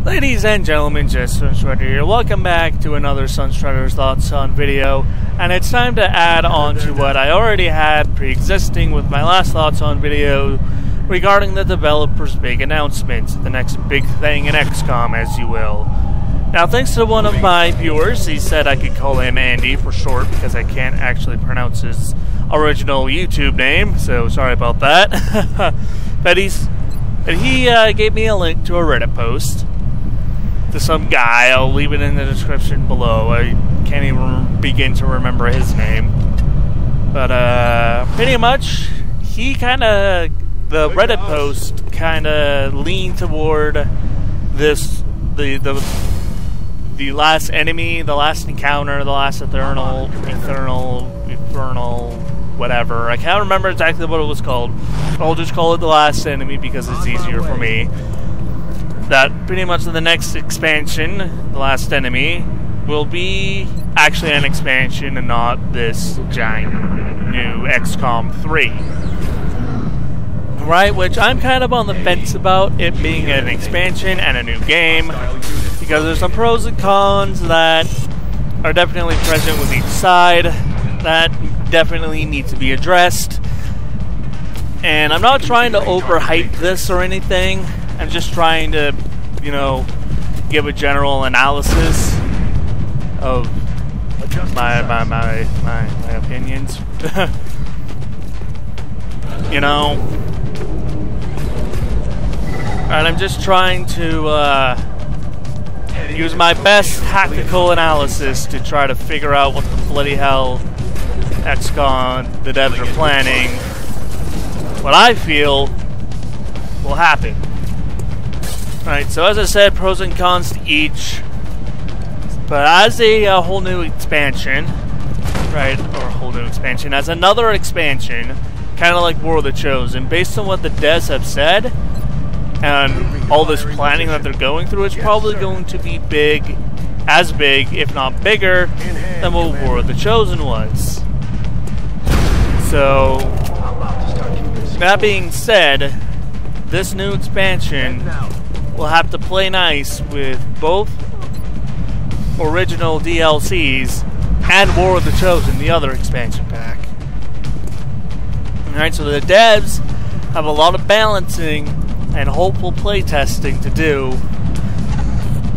Ladies and gentlemen, just Sunstrider here. Welcome back to another Sunstrider's Thoughts on video. And it's time to add on to what I already had pre-existing with my last Thoughts on video regarding the developer's big announcement, the next big thing in Xcom, as you will. Now, thanks to one of my viewers, he said I could call him Andy for short because I can't actually pronounce his original YouTube name, so sorry about that. But he gave me a link to a Reddit post to some guy. I'll leave it in the description below. I can't even begin to remember his name. But pretty much, he the Reddit post kind of leaned toward this, the last enemy, the last encounter, the last eternal, whatever. I can't remember exactly what it was called. I'll just call it the last enemy because it's easier for me. That pretty much the next expansion, the last enemy, will be actually an expansion and not this giant new Xcom 3. Right, which I'm kind of on the fence about it being an expansion and a new game, because there's some pros and cons that are definitely present with each side that definitely need to be addressed. And I'm not trying to overhype this or anything. I'm just trying to, you know, give a general analysis of my opinions. You know, and I'm just trying to use my best tactical analysis to try to figure out what the bloody hell Xcom, the devs, are planning. What I feel will happen. Right, so as I said, pros and cons to each. But as a whole new expansion, right, or a whole new expansion, as another expansion, kind of like War of the Chosen, based on what the devs have said, and all this planning that they're going through, it's probably going to be big, if not bigger, than what War of the Chosen was. So, that being said, this new expansion will have to play nice with both original DLCs and War of the Chosen, the other expansion pack. Alright, so the devs have a lot of balancing and hopeful playtesting to do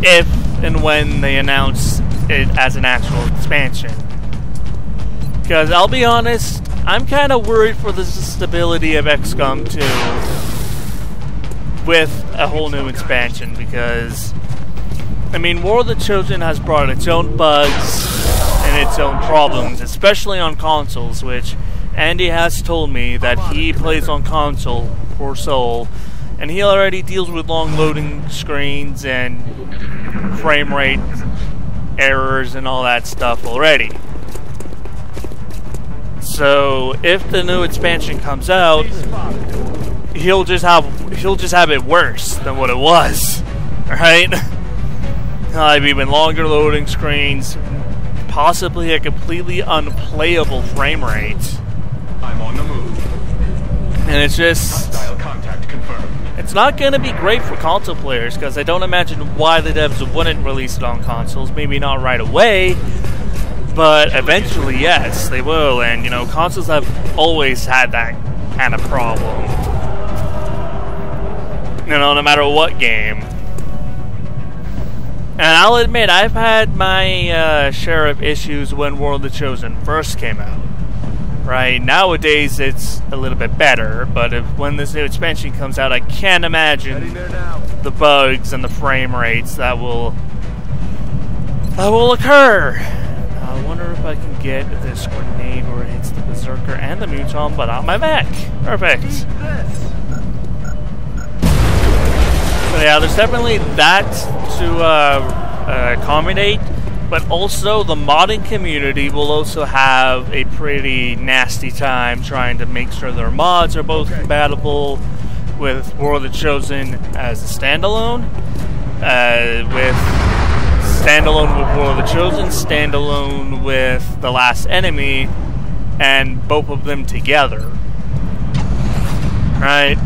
if and when they announce it as an actual expansion. Because I'll be honest, I'm kind of worried for the stability of Xcom 2 with a whole new expansion, because I mean, War of the Chosen has brought its own bugs and its own problems, especially on consoles, which Andy has told me that he plays on console, poor soul, and he already deals with long loading screens and frame rate errors and all that stuff already. So if the new expansion comes out, he'll just have it worse than what it was, right? Have even longer loading screens, possibly a completely unplayable frame rate. I'm on the move. And it's just, contact confirmed. It's not going to be great for console players, because I don't imagine why the devs wouldn't release it on consoles. Maybe not right away, but eventually, yes, they will. And, you know, consoles have always had that kind of problem. You know, no matter what game. And I'll admit, I've had my share of issues when War of the Chosen first came out. Right, nowadays it's a little bit better, but when this new expansion comes out, I can't imagine the bugs and the frame rates that will occur. I wonder if I can get this grenade where it hits the Berserker and the Muton, but on my mech. Perfect. So yeah, there's definitely that to accommodate, but also the modding community will also have a pretty nasty time trying to make sure their mods are both compatible with War of the Chosen as a standalone, with standalone with War of the Chosen, standalone with the last enemy, and both of them together. Right?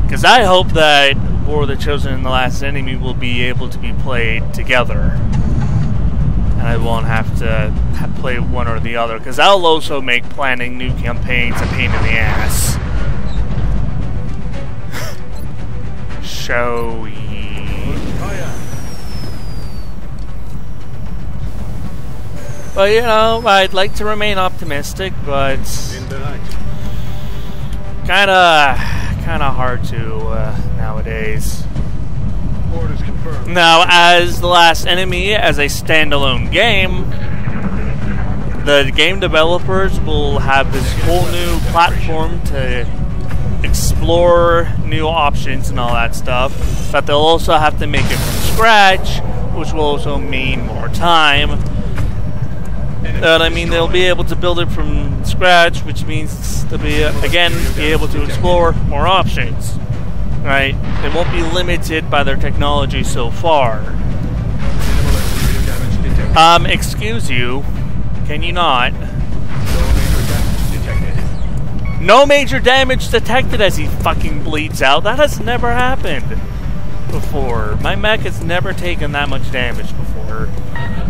Because I hope that War of the Chosen and the Last Enemy will be able to be played together. And I won't have to play one or the other, because that'll also make planning new campaigns a pain in the ass. Showy. But you know, I'd like to remain optimistic, but kinda hard to nowadays. Orders confirmed. Now, as The Last Enemy, as a standalone game, the game developers will have this whole new platform to explore new options and all that stuff, but they'll also have to make it from scratch, which will also mean more time. But I mean, they'll be able to build it from scratch, which means they'll be, again, be able to explore more options. Right? They won't be limited by their technology so far. Excuse you. Can you not? No major damage detected as he fucking bleeds out. That has never happened before. My mech has never taken that much damage before.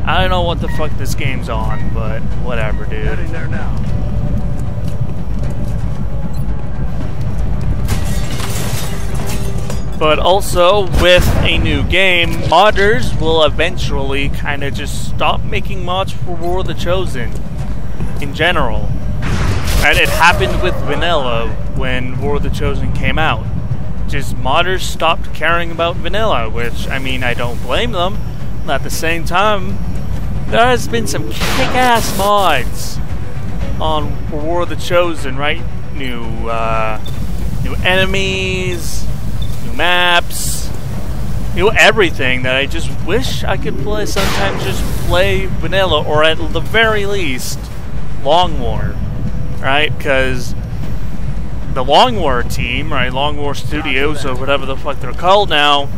I don't know what the fuck this game's on, but whatever, dude. Heading there now. But also, with a new game, modders will eventually kind of just stop making mods for War of the Chosen in general. And it happened with Vanilla when War of the Chosen came out. Just modders stopped caring about Vanilla, which, I mean, I don't blame them. At the same time, there has been some kick-ass mods on War of the Chosen, right? New enemies, new maps, new everything that I just wish I could play. Sometimes just play Vanilla, or at the very least, Long War, right? Because the Long War team, right, Long War Studios, or whatever the fuck they're called now,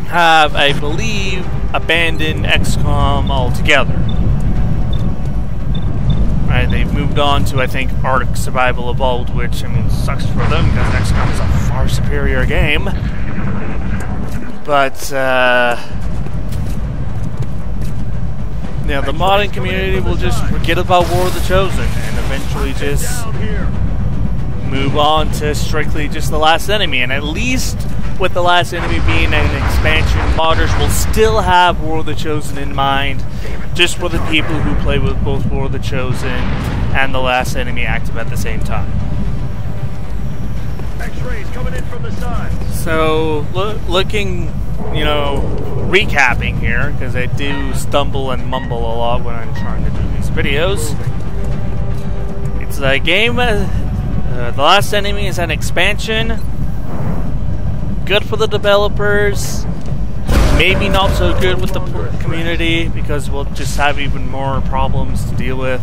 have, I believe, abandoned Xcom altogether. Right, they've moved on to, I think, Ark Survival Evolved, which, I mean, sucks for them, because XCOM is a far superior game. But, yeah, the modding community will just forget about War of the Chosen, and eventually just move on to strictly just The Last Enemy. And at least with The Last Enemy being an expansion, modders will still have War of the Chosen in mind, just for the people who play with both War of the Chosen and The Last Enemy active at the same time. X-rays coming in from the side. So, looking, you know, recapping here, because I do stumble and mumble a lot when I'm trying to do these videos. It's a game, The Last Enemy is an expansion. Good for the developers. Maybe not so good with the community, because we'll just have even more problems to deal with.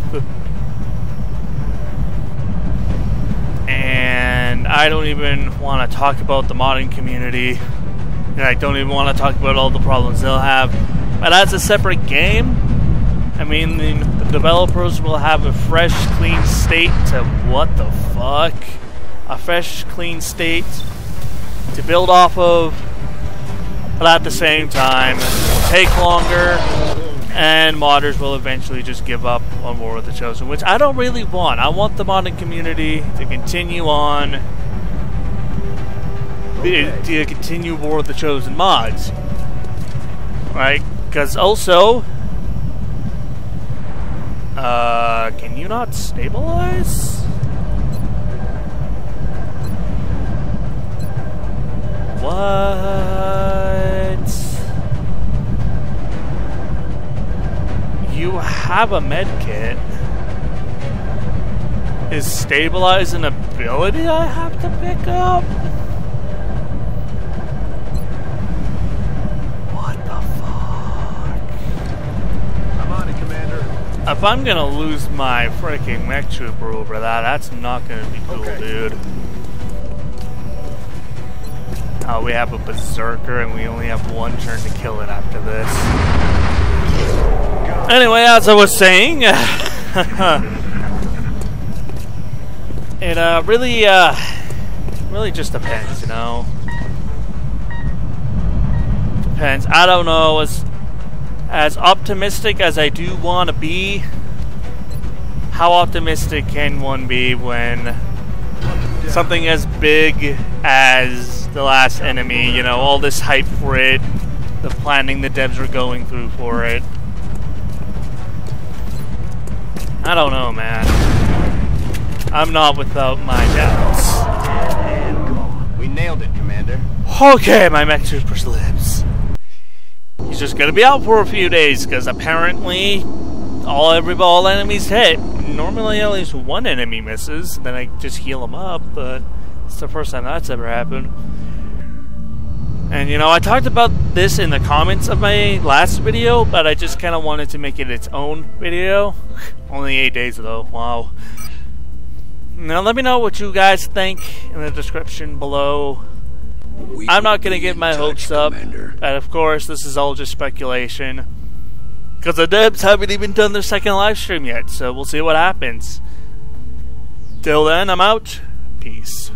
And I don't even want to talk about the modding community. And I don't even want to talk about all the problems they'll have. But as a separate game, I mean, the developers will have a fresh, clean state to... What the fuck? A fresh, clean state to build off of. But at the same time, it will take longer, and modders will eventually just give up on War of the Chosen, which I don't really want. I want the modding community to continue on, to continue War of the Chosen mods, right? Because also, can you not stabilize? What? You have a med kit. Is stabilize an ability I have to pick up? What the fuck? I'm on it, Commander. If I'm gonna lose my freaking mech trooper over that, that's not gonna be cool, dude. We have a berserker, and we only have one turn to kill it after this. Anyway, as I was saying, it really just depends, you know. depends. I don't know. As optimistic as I do want to be, how optimistic can one be when something as big as the last enemy, you know, all this hype for it, the planning the devs were going through for it. I don't know, man. I'm not without my doubts. We nailed it, Commander. Okay, my mech trooper's lives. He's just gonna be out for a few days, because apparently all enemies hit. Normally at least one enemy misses, then I just heal him up, but it's the first time that's ever happened. And you know, I talked about this in the comments of my last video, but I just kind of wanted to make it its own video. Only 8 days though, wow. Now let me know what you guys think in the description below. I'm not going to get my hopes up, and of course this is all just speculation, because the devs haven't even done their second live stream yet, so we'll see what happens. Till then, I'm out. Peace.